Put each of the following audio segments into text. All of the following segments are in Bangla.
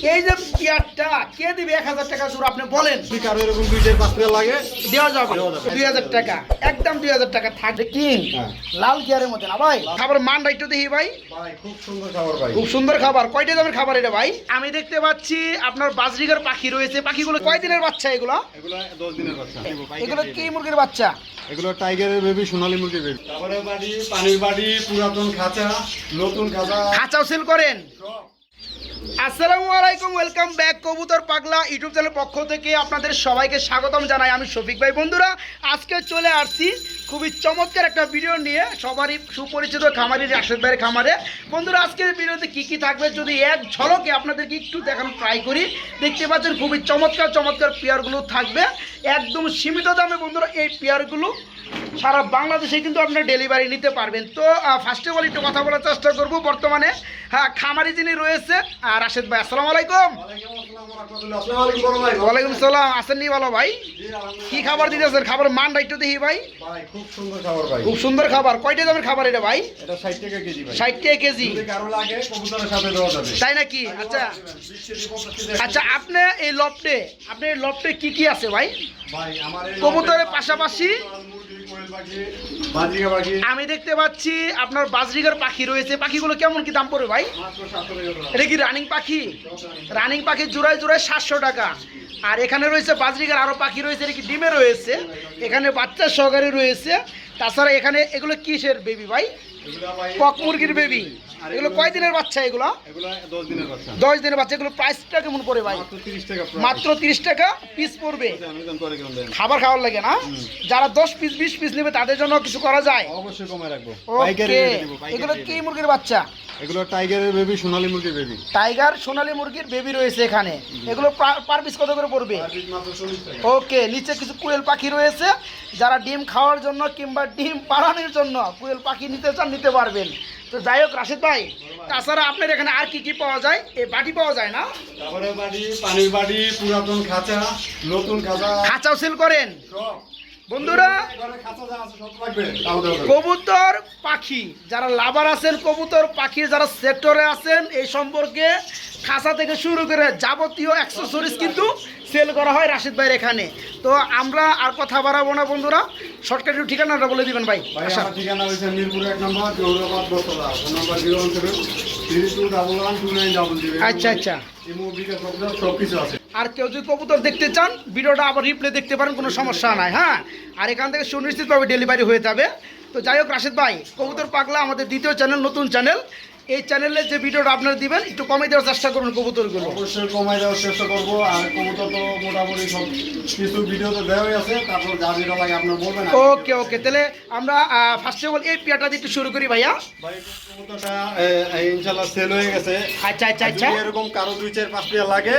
এই যে পেয়ারটা কে দিবে 1000 টাকা জোর আপনি বলেন। কারো এরকম 2-4-5 টাকা লাগে দেওয়া যাবে 2000 টাকা, একদম 2000 টাকা থাকবে। কি লাল গিয়ারের মধ্যে না ভাই? খাবার মানটা একটু দেখি ভাই। ভাই খুব সুন্দর খাবার ভাই, খুব সুন্দর খাবার। কয়টা দামের খাবার এটা ভাই? আমি দেখতে পাচ্ছি আপনার বাজরিগার পাখি রয়েছে। পাখিগুলো কয় দিনের বাচ্চা এগুলো? এগুলো 10 দিনের বাচ্চা। এগুলো কি মুরগির বাচ্চা? এগুলো টাইগারের বেবি, সোনালী মুরগির বেবি। খাবারের বাড়ি, পানির বাড়ি, পুরাতন খাঁচা, নতুন খাঁচা, খাঁচাও সেল করেন? আসসালামু আলাইকুম, ওয়েলকাম ব্যাক কবুতর পাগলা ইউটিউব চ্যানেলের পক্ষ থেকে আপনাদের সবাইকে স্বাগতম জানাই। আমি শফিক ভাই। বন্ধুরা, আজকে চলে আসছি খুবই চমৎকার একটা ভিডিও নিয়ে, সবারই সুপরিচিত খামারি রাশেদ ভাইয়ের খামারে। বন্ধুরা, আজকের ভিডিওতে কি কি থাকবে যদি এক ঝলকে আপনাদেরকে একটু দেখানো ট্রাই করি। দেখতে পাচ্ছেন খুবই চমৎকার চমৎকার পেয়ারগুলো থাকবে একদম সীমিত দামে। বন্ধুরা, এই পেয়ারগুলো সারা বাংলাদেশে কিন্তু আপনার ডেলিভারি নিতে পারবেন। তো ফার্স্ট অফ অল একটু কথা বলার চেষ্টা করব বর্তমানে খামারি যিনি রয়েছে রাশেদ ভাই। আসসালামু আলাইকুম। ওয়ালাইকুম সালাম। আসেননি ভালো ভাই? কি খাবার দিতেছেন? খাবার মানটা একটু দেখি ভাই। খুব সুন্দর খাবার ভাই, খুব সুন্দর খাবার। কয়টা দামের খাবার এটা ভাই? এটা 60 টাকা কেজি ভাই। 60 টাকা কেজি? যদি কারো লাগে কবুতরের সাথে দেওয়া যাবে। তাই নাকি? আচ্ছা আচ্ছা, আপনি এই লফটে কি কি আছে ভাই? ভাই আমার এই কবুতরের পাশাপাশি মুরগি, কোয়েল পাখি, বাজরিকা পাখি, আমি দেখতে পাচ্ছি আপনার বাজরিগার পাখি রয়েছে। পাখিগুলো কেমন কি দাম পড়বে ভাই? মাত্র 700 টাকা। এটা কি রানিং পাখি? রানিং পাখি জোড়ায় জোড়ায় 700 টাকা। আর এখানে রয়েছে বাজরিগার আরও পাখি রয়েছে। এটা কি ডিমে রয়েছে? এখানে বাচ্চা সহকারে রয়েছে। তাছাড়া এখানে এগুলো কিসের বেবি ভাই? কক মুরগির বেবি। এগুলো কয় দিনের বাচ্চা এগুলো? এগুলো 10 দিনের বাচ্চা। 10 দিনের বাচ্চা। এগুলো প্রাইসটা কেমন পড়ে ভাই? মাত্র 30 টাকা। মাত্র 30 টাকা পিস পড়বে। আমি দাম করে কেমন দেন? খাবার খাওয়ার লাগে না? যারা 10 পিস 20 পিস নেবে তাদের জন্য কিছু করা যায়? অবশ্যই কমায় রাখবো। ওকে। এগুলো কি মুরগির বাচ্চা? এগুলো টাইগারের বেবি, সোনালী মুরগির বেবি। টাইগার সোনালী মুরগির বেবি রয়েছে এখানে। এগুলো পার পিস কত করে পড়বে? মাত্র 40 টাকা। ওকে। নিচে কিছু কোয়েল পাখি রয়েছে। যারা ডিম খাওয়ার জন্য কিংবা ডিম পাড়ানোর জন্য কোয়েল পাখি নিতে চান নিতে পারবেন। তো যাই হোক রাশেদ ভাই, তাছাড়া আপনার এখানে আর কি কি পাওয়া যায়? এই বাটি পাওয়া যায় না? খাবারের বাড়ি, পানির বাড়ি, পুরাতন খাঁচা, নতুন খাঁচা, খাঁচাও সেল করেন? সব। বন্ধুরা, ঘরে খাঁচা যা আছে সব লাগবে। তাও দেওয়া যাবে। কবুতর পাখি যারা লাভার আছেন, কবুতর পাখির যারা সেক্টরে আছেন, এই সম্পর্কে খাঁচা থেকে শুরু করে যাবতীয় অ্যাক্সেসরিজ কিন্তু সেল করা হয় রাশেদ ভাইয়ের এখানে। তো আমরা আর কথা বাড়াবো না বন্ধুরা, শর্টকাট ঠিকানাটা বলে দিবেন ভাই। ভাই আমার ঠিকানা হচ্ছে মিরপুর 1 নম্বর, জৌরাবাদ, বটতলা। Phone number 01732212900। আচ্ছা আচ্ছা। ইমো, বিকাশ, সব কিছু আছে। আর কেউ যদি কবুতর দেখতে চান ভিডিওটা আবার রিপ্লে দেখতে পারেন, কোনো সমস্যা নাই। হ্যাঁ, আর এখান থেকে সুনিশ্চিতভাবে ডেলিভারি হয়ে যাবে। তো যাই হোক রাশেদ ভাই, কবুতর পাগলা আমাদের দ্বিতীয় চ্যানেল, নতুন চ্যানেল। এই চ্যানেলে যে ভিডিওটা আপনারা দিবেন একটু কমে দেওয়ার চেষ্টা করুন কবুতরগুলো। অবশ্যই কমাই দেওয়ার চেষ্টা করবো। আর কবুতর তো মোটামুটি সব কিছু ভিডিও তো দেওয়াই আছে। তারপর যা যেটা লাগে আপনার বলবেন। ওকে ওকে, তাহলে আমরা ফার্স্ট অফ অল এই পেয়ারটা দিয়ে একটু শুরু করি ভাইয়া। ভাই কবুতরটা ইনশাআল্লাহ সেল হয়ে গেছে। আচ্ছা আচ্ছা আচ্ছা। যদি এরকম কারো 2-4-5 পেয়ার লাগে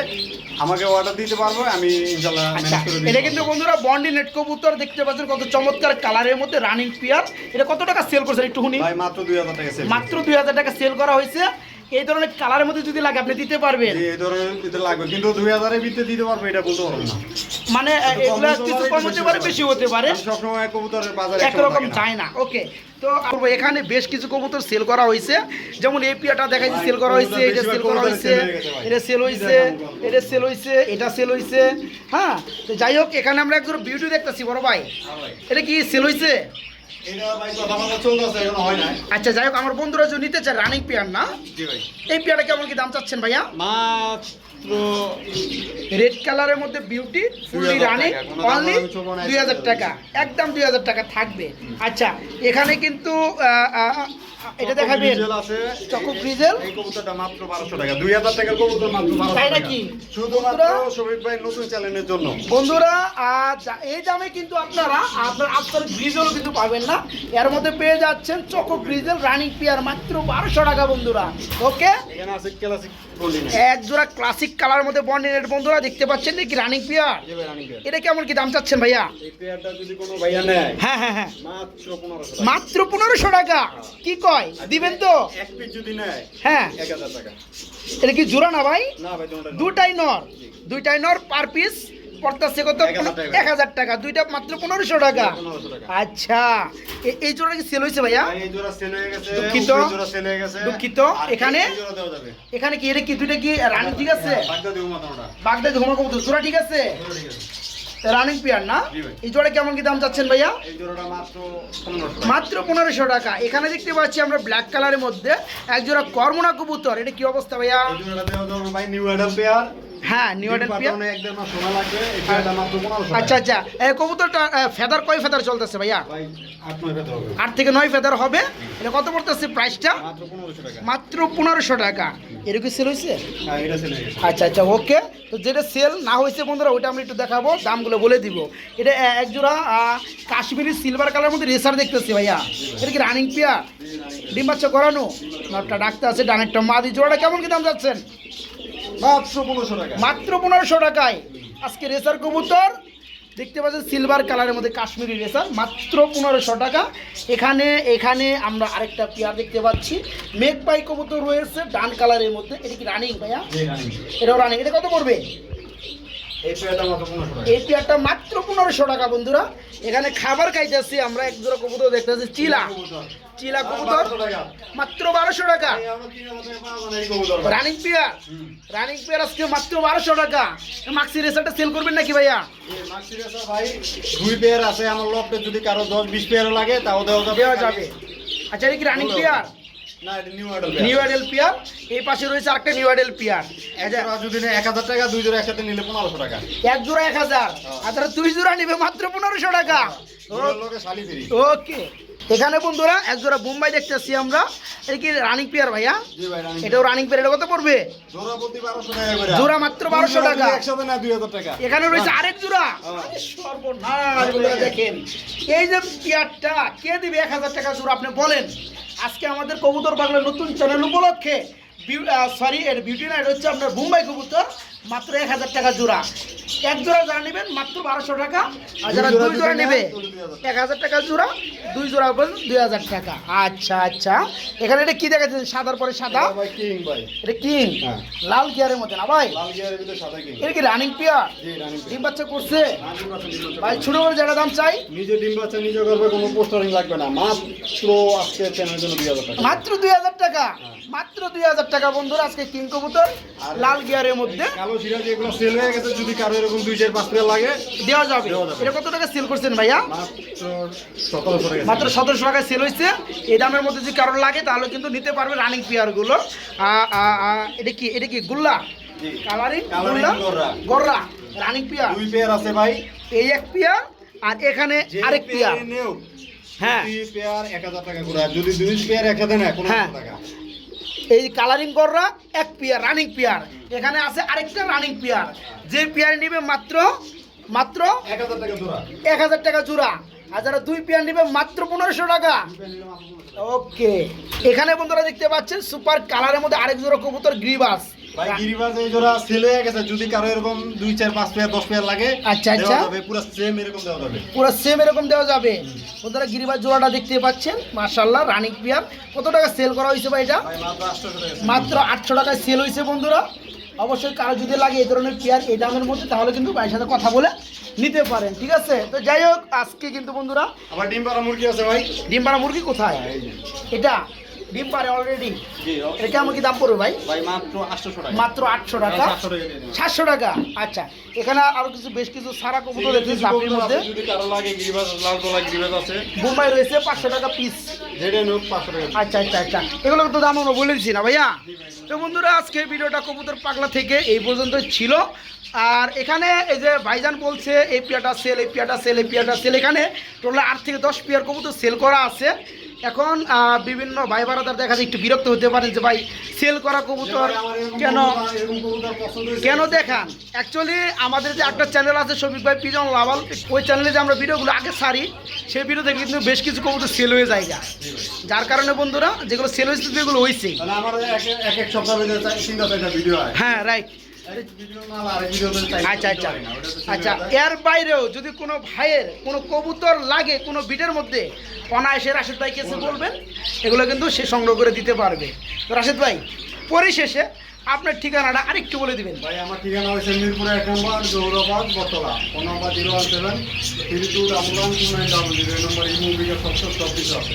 আমাকে অর্ডার দিতে পারবো, আমি ইনশাআল্লাহ আচ্ছা, ম্যানেজ করে দিই। এটা কিন্তু বন্ধুরা বন্ডি নেট কবুতর দেখতে পাচ্ছেন, কত চমৎকার কালারের মধ্যে রানিং পেয়ার। এটা কত টাকা সেল করছেন একটু শুনি? ভাই মাত্র 2000 টাকা সেল। মাত্র 2000 টাকা সেল করা হয়েছে। এই ধরনের কালারের মধ্যে যদি লাগে আপনি দিতে পারবেন? এই ধরনের ভিতরে লাগবে, কিন্তু 2000 এর ভিতরে দিতে পারবো এটা বলতে পারবো না। মানে এগুলা কিছু কম হতে পারে, বেশি হতে পারে। সবসময় কবুতরের বাজারে একরকম চায় না। ওকে। তো এখানে বেশ কিছু কবুতর সেল করা হয়েছে। যেমন এই পিয়াটা দেখাইছি সেল করা হয়েছে, এটা সেল করা হয়েছে, এটা সেল হয়েছে, এটা সেল হয়েছে, এটা সেল হয়েছে। হ্যাঁ, তো যাই হোক এখানে আমরা একজন বিউটি দেখতেছি বড় ভাই। এটা কি সেল হয়েছে? এটা ভাই কথা বলা চলতেছে, এখনো হয় না। আচ্ছা, যাই হোক আমার বন্ধুরা যদি নিতে চায় রানিং পেয়ার না, জি ভাই। এই পেয়ারটা কেমন কি দাম চাচ্ছেন ভাইয়া? মাত্র রেড কালারের মধ্যে বিউটি ফুললি রানিং, অনলি 2000 টাকা, একদম 2000 টাকা থাকবে। আচ্ছা, এখানে কিন্তু এটা দেখাবেন চকো গ্রিজেল। এই কবুতরটা মাত্র 1200 টাকা। 2000 টাকার কবুতর মাত্র 1200 তাই টাকা। নাকি? শুধুমাত্র শফিক ভাই নতুন চ্যানেলের জন্য। বন্ধুরা, এই দামে কিন্তু আপনারা আপনার গ্রিজেল কিন্তু পাবেন না। এর মধ্যে পেয়ে যাচ্ছেন চকো গ্রিজেল রানিং পেয়ার মাত্র 1200 টাকা বন্ধুরা। ওকে। এখানে আছে ক্লাসিক গোল্ডেন। এক জোড়া ক্লাসিক কালার মধ্যে বন্ডিনেট বন্ধুরা দেখতে পাচ্ছেন নাকি রানিং পেয়ার। জি ভাই, রানিং পেয়ার। এটা কেমন কি দাম চাচ্ছেন ভাইয়া? এই পেয়ারটা যদি কোনো ভাইয়া নেয়, হ্যাঁ হ্যাঁ হ্যাঁ, মাত্র 1500 টাকা। মাত্র 1500 টাকা। কি কয়, দিবেন তো? এক পিস যদি নেয়, হ্যাঁ। 1000 টাকা। এটা কি জোড়া না ভাই? না ভাই, তোমরা দুটাই নর, দুইটাই নর, পার পিস পড়তেছে কত 1000 টাকা। 1000 টাকা, দুইটা মাত্র 1500 টাকা। 1500 টাকা। আচ্ছা, এই জোড়া কি সেল হয়েছে ভাইয়া? ভাই, এই জোড়া সেল হয়ে গেছে, দুঃখিত। উপরের জোড়া সেল হয়ে গেছে। দুঃখিত, আর এখানে? এই জোড়া দেওয়া যাবে। এখানে কি এটা কি দুইটা কি রানিং ঠিক আছে? বাগদা দেবো মাথাটা। বাগদাদি ঘুমা কবুতর জোড়া ঠিক আছে? জোড়া ঠিক আছে। রানিং পেয়ার না? জি ভাই। এই জোড়া কেমন কি দাম চাচ্ছেন ভাইয়া? এই জোড়াটা মাত্র 1500 টাকা। মাত্র 1500 টাকা। এখানে দেখতে পাচ্ছি আমরা ব্ল্যাক কালারের মধ্যে এক জোড়া কর্মনা কবুতর, এটা কি অবস্থা ভাইয়া? এই জোড়াটা দেওয়া যাবে ভাই, নিউ অ্যাডাল পেয়ার। হ্যাঁ, নিউ অ্যাডাল পেয়ার। এক দেড় মাস সময় লাগবে। এই পেয়ারটা মাত্র 1500 টাকা। আচ্ছা আচ্ছা, এই কবুতরটা ফেদার কয় ফেদার চলতেছে ভাইয়া? ভাই 8-9 পেতে হবে। 8 থেকে 9 ফেদার হবে। এটা কত পড়তেছে প্রাইসটা? মাত্র 1500 টাকা। মাত্র 1500 টাকা। এরকম সেল হয়েছে? হ্যাঁ, এটা সেল হয়ে গেছে। আচ্ছা আচ্ছা, ওকে। তো যেটা সেল না হয়েছে বন্ধুরা ওইটা আমরা একটু দেখাবো, দামগুলো বলে দিব। এটা এক জোড়া কাশ্মীরি সিলভার কালার মধ্যে রেসার দেখতেছি ভাইয়া, এটা কি রানিং পেয়ার? ডিম বাচ্চা করানো? নটটা ডাকতে আছে, ডানেরটা মাদি। জোড়াটা কেমন কি দাম যাচ্ছেন? মাত্র 1500 টাকা। মাত্র 1500 টাকায় আজকে রেসার কবুতর দেখতে পাচ্ছেন, সিলভার কালারের মধ্যে কাশ্মীরি রেসার, মাত্র 1500 টাকা। এখানে আমরা আরেকটা পেয়ার দেখতে পাচ্ছি, মেঘপাই কবুতর রয়েছে ডান কালারের মধ্যে। এটা কি রানিং ভাইয়া? জি, রানিং। এটাও রানিং। এটা কত পড়বে? এই পেয়ারটা মাত্র 1500 টাকা। এই পেয়ারটা মাত্র 1500 টাকা বন্ধুরা। এখানে খাবার খাইতেছি আমরা, এক জোড়া কবুতর দেখতেছি, চিলা কবুতর, 1200 টাকা। মাত্র 1200 টাকা। এই আমরা 3000 টাকা পাবো না এই কবুতর। রানিং পেয়ার, রানিং পেয়ার আজকে মাত্র 1200 টাকা। মাক্সি রেসারটা সেল করবেন নাকি ভাইয়া? এই মাক্সি রেসার ভাই 2 পেয়ার আছে আমার লফটে, যদি কারো 10-20 পেয়ারও লাগে তাও দেওয়া যাবে। দেওয়া যাবে। আচ্ছা, এটা কি রানিং পেয়ার? না, এটা new adult new Adele pair. এই পাশে রয়েছে আরেকটা নিউ অ্যাডেল পেয়ার। যদি নেয় 1000 টাকা, 2 জোড়া একসাথে নিলে 1500 টাকা। এক জোড়া 1000, আর তারা 2 জোড়া নিবে মাত্র 1500 টাকা। জোড়ার লগে শালি ফ্রি। ওকে। এখানে বন্ধুরা এক জোড়া বোম্বাই দেখতেছি আমরা, এটা কি রানিং পেয়ার ভাইয়া? জি ভাই, রানিং। এটাও রানিং পেয়ার। এটা কত পড়বে? জোড়া প্রতি 1200 টাকা করে। জোড়া মাত্র 1200 টাকা। একসাথে না 2000 টাকা। এখানে রয়েছে আরেক জোড়া। হ্যাঁ। সর্বনাশ বন্ধুরা, দেখেন এই যে পেয়ারটা কে দিবে 1000 টাকা জোড়া আপনি বলেন? আজকে আমাদের কবুতর পাগলা নতুন চ্যানেল উপলক্ষে এর বিউটি নাইট হচ্ছে আপনার বোম্বাই কবুতর, মাত্র 1000 টাকা জোড়া। এক জোড়া যারা নেবেন মাত্র 1200 টাকা, আর যারা 2 জোড়া নেবে 1000 টাকা জোড়া, 2 জোড়া বলেন 2000 টাকা। আচ্ছা আচ্ছা, এখানে এটা কি দেখাচ্ছেন? সাদার পরে সাদা, ভাই কিং ভাই। এটা কিং, হ্যাঁ। লাল গিয়ারের মধ্যে না ভাই? লাল গিয়ারের ভিতরে সাদা কিং। এটা কি রানিং পেয়ার? জি, রানিং। ডিম বাচ্চা করছে ডিম বাচ্চা ভাই? ছোট বড় যেটা দাম চাই? নিজে ডিম বাচ্চা নিজে করবে, কোনো পোস্টারিং লাগবে না। মাত্র আজকে চ্যানেলের জন্য 2000 টাকা। মাত্র 2000 টাকা। মাত্র 2000 টাকা বন্ধুরা, আজকে কিং কবুতর লাল গিয়ারের মধ্যে কালো সিরাজ এগুলো সেল হয়ে গেছে, যদি কারো এরকম 2-4-5 পেয়ার লাগে দেওয়া যাবে। দেওয়া যাবে। এটা কত টাকা সেল করছেন ভাইয়া? মাত্র 1700 টাকা। মাত্র 1700 টাকায় সেল হয়েছে। এই দামের মধ্যে যদি কারোর লাগে তাহলে কিন্তু নিতে পারবে রানিং পেয়ারগুলো। এটা কি গুল্লা জি। কালারিং? কালারিং গররা। গররা রানিং পেয়ার। 2 পেয়ার আছে ভাই। এই এক পেয়ার, আর এখানে আরেক পেয়ার। নেও হ্যাঁ, 2 পেয়ার 1000 টাকা করে, আর যদি 2 পেয়ার একসাথে নেয় 1500 হ্যাঁ। টাকা। এই কালারিং গররা এক পেয়ার রানিং পেয়ার। এখানে আছে আরেকটা রানিং পেয়ার, যে পেয়ার নিবে মাত্র 1000 টাকা জোড়া। 1000 টাকা জোড়া, আর যারা 2 পেয়ার নিবে মাত্র 1500 টাকা। ওকে। এখানে বন্ধুরা দেখতে পাচ্ছেন সুপার কালারের মধ্যে আরেক জোড়া কবুতর গ্রিবাস। ভাই গিরিবাজ এই জোড়া সেল হয়ে গেছে, যদি কারো এরকম 2-4-5 পেয়ার 10 পেয়ার লাগে আচ্ছা, আচ্ছা। দেওয়া যাবে, পুরো সেম এরকম দেওয়া যাবে। পুরো সেম এরকম দেওয়া যাবে। বন্ধুরা গিরিবাস জোড়াটা দেখতে পাচ্ছেন, মাশাআল্লাহ রানিং পেয়ার। কত টাকা সেল করা হয়েছে ভাই এটা? ভাই মাত্র 800 টাকা। মাত্র 800 টাকায় সেল হয়েছে বন্ধুরা। অবশ্যই কারো যদি লাগে এই ধরনের পেয়ার এই দামের মধ্যে, তাহলে কিন্তু ভাইয়ের সাথে কথা বলে নিতে পারেন, ঠিক আছে? তো যাই হোক, আজকে কিন্তু বন্ধুরা আবার ডিম পাড়া মুরগি আছে ভাই। ডিম পাড়া মুরগি কোথায়? এই যে। এটা ডিম পাড়ে অলরেডি। জি, এটা কেমন কি দাম পড়বে ভাই? ভাই মাত্র 800 টাকা। মাত্র 800 টাকা। 700 টাকা দিয়ে দিন। 700 টাকা। আচ্ছা, এখানে আরো বেশ কিছু সারা কবুতর দেখতেছি আপনির মধ্যে। যদি কারো লাগে গিরিবাজ, লাল গলা গিরিবাজ আছে, বোম্বাই রয়েছে 500 টাকা পিস। যেটা নোক 500 টাকা। আচ্ছা আচ্ছা আচ্ছা, এগুলো তো দাম আমরা বলে দিচ্ছি না ভাইয়া। তো বন্ধুরা আজকের ভিডিওটা কবুতর পাগলা থেকে এই পর্যন্ত ছিল। আর এখানে এই যে ভাইজান বলছে এই পেয়ারটা সেল, এই পেয়ারটা সেল, এই পেয়ারটা সেল, এখানে টোটাল 8 থেকে 10 পেয়ার কবুতর সেল করা আছে। এখন বিভিন্ন ভাই বারাদার দেখা যায় একটু বিরক্ত হতে পারেন যে ভাই সেল করা কবুতর কেন দেখান। অ্যাকচুয়ালি আমাদের যে একটা চ্যানেল আছে শফিক ভাই পিজন লাভাল, ওই চ্যানেলে যে আমরা ভিডিওগুলো আগে ছাড়ি, সেই ভিডিও থেকে কিন্তু বেশ কিছু কবুতর সেল হয়ে যায়, যার কারণে বন্ধুরা যেগুলো সেল হয়েছে সেগুলো হয়েছে। তাহলে আমার এক সপ্তাহ ভিতরে 3-4টা ভিডিও হয়। হ্যাঁ, রাইট। ভিডিও না আর ভিডিও তো চাই। আচ্ছা আচ্ছা আচ্ছা, এর বাইরেও যদি কোনো ভাইয়ের কোনো কবুতর লাগে কোনো বিটের মধ্যে, অনায়াসে রাশেদ ভাই কাছে বলবেন, এগুলো কিন্তু সে সংগ্রহ করে দিতে পারবে। তো রাশেদ ভাই, পরিশেষে আপনার ঠিকানাটা আরেকটু বলে দিবেন। ভাই আমার ঠিকানা হয়েছে মিরপুর 1 নম্বর জৌরাবাদ বটতলা, ফোন নাম্বার 017 3211 2900, এই নম্বর এই মুভিকে সব কিছু আছে।